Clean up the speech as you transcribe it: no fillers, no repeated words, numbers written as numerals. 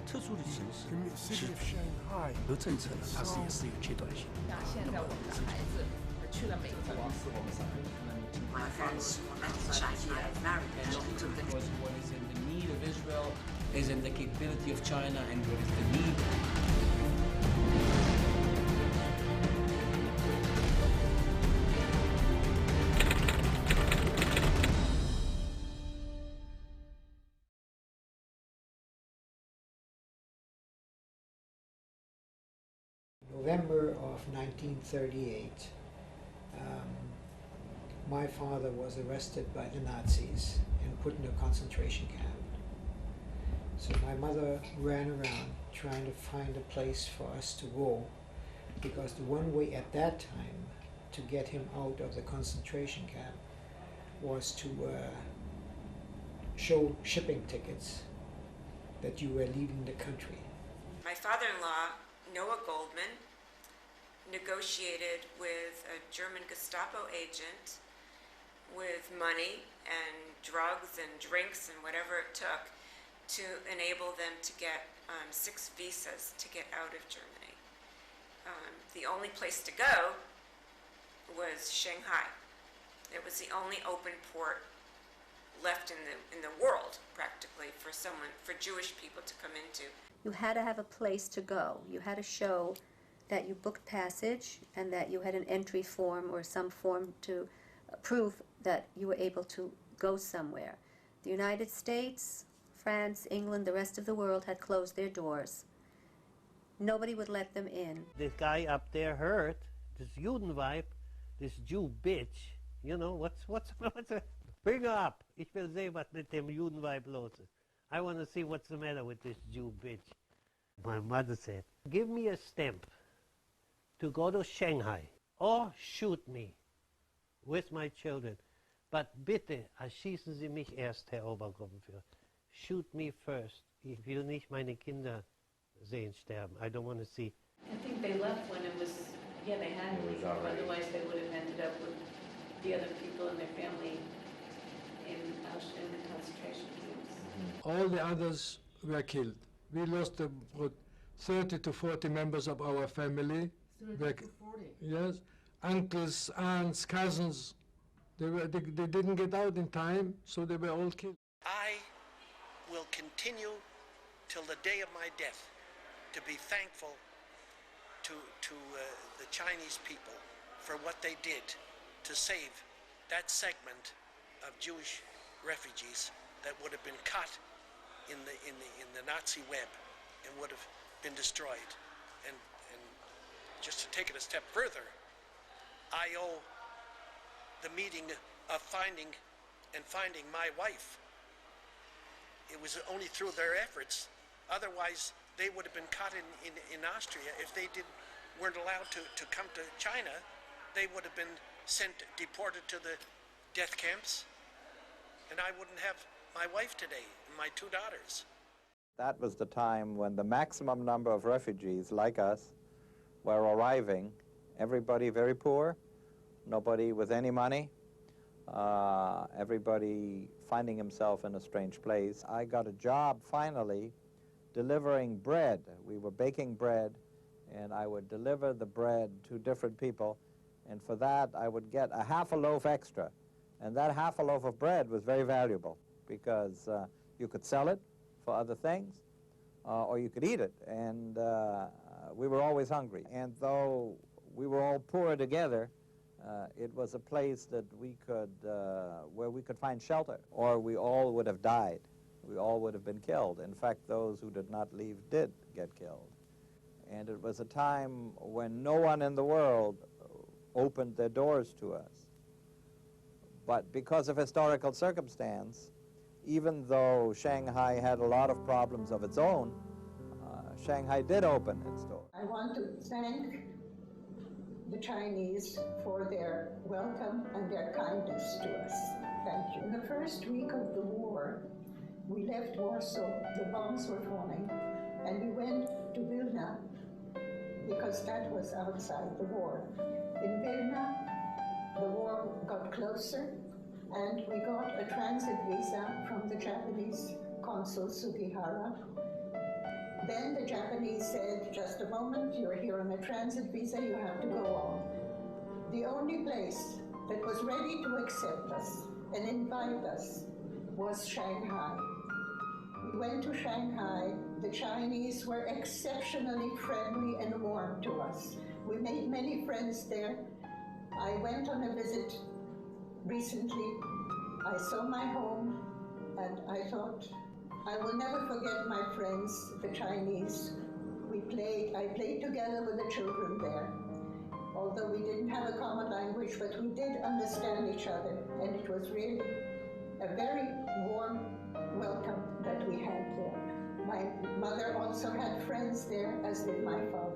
特殊的形式是和政策呢，它是也是有阶段性。那现在我们的孩子去了美国。My friends met in Shanghai, married in Shanghai. Because what is in the need of Israel is in the capability of China, and what is the need. November of 1938, my father was arrested by the Nazis and put in a concentration camp. So my mother ran around trying to find a place for us to go, because the one way at that time to get him out of the concentration camp was to show shipping tickets that you were leaving the country. My father-in-law, Noah Goldman, negotiated with a German Gestapo agent with money and drugs and drinks and whatever it took to enable them to get 6 visas to get out of Germany. The only place to go was Shanghai. It was the only open port left in the world, practically, for Jewish people to come into. You had to have a place to go. You had to show that you booked passage and that you had an entry form or some form to prove that you were able to go somewhere. The United States, France, England, the rest of the world had closed their doors. Nobody would let them in. This guy up there heard, this Judenweib, this Jew bitch, you know, what's bring her up. Ich will sehen, was mit dem Judenweib los ist. I want to see what's the matter with this Jew bitch. My mother said, give me a stamp to go to Shanghai or shoot me with my children. But bitte, erschießen Sie mich erst, Herr Obergruppenführer. Shoot me first. Ich will nicht meine Kinder sehen sterben. I don't want to see. I think they left when it was, yeah, they had to leave. Otherwise they would have ended up with the other people in their family in the concentration camps. All the others were killed. We lost about 30 to 40 members of our family. 30 to 40? Yes. Uncles, aunts, cousins. They didn't get out in time, so they were all killed. I will continue till the day of my death to be thankful to the Chinese people for what they did to save that segment of Jewish refugees that would have been cut in the Nazi web and would have been destroyed. And just to take it a step further, I owe the meeting of finding my wife. It was only through their efforts. Otherwise, they would have been cut in Austria. If they weren't allowed to come to China, they would have been deported to the death camps, and I wouldn't have my wife today and my 2 daughters. That was the time when the maximum number of refugees like us were arriving. Everybody very poor, nobody with any money, everybody finding himself in a strange place. I got a job finally delivering bread. We were baking bread, and I would deliver the bread to different people, and for that I would get a half a loaf extra. And that half a loaf of bread was very valuable because you could sell it for other things, or you could eat it, and we were always hungry. And though we were all poor together, it was a place that we could, where we could find shelter, or we all would have died. We all would have been killed. In fact, those who did not leave did get killed. And it was a time when no one in the world opened their doors to us. But because of historical circumstance, even though Shanghai had a lot of problems of its own, Shanghai did open its doors. I want to thank the Chinese for their welcome and their kindness to us. Thank you. In the first week of the war, we left Warsaw, the bombs were falling, and we went to Vilna because that was outside the war. In Vilna, the war got closer, and we got a transit visa from the Japanese consul Sugihara. Then the Japanese said, just a moment, you're here on a transit visa, you have to go on. The only place that was ready to accept us and invite us was Shanghai. We went to Shanghai. The Chinese were exceptionally friendly and warm to us. We made many friends there. I went on a visit recently. I saw my home, and I thought, I will never forget my friends, the Chinese. I played together with the children there. Although we didn't have a common language, but we did understand each other, and it was really a very warm welcome that we had there. My mother also had friends there, as did my father.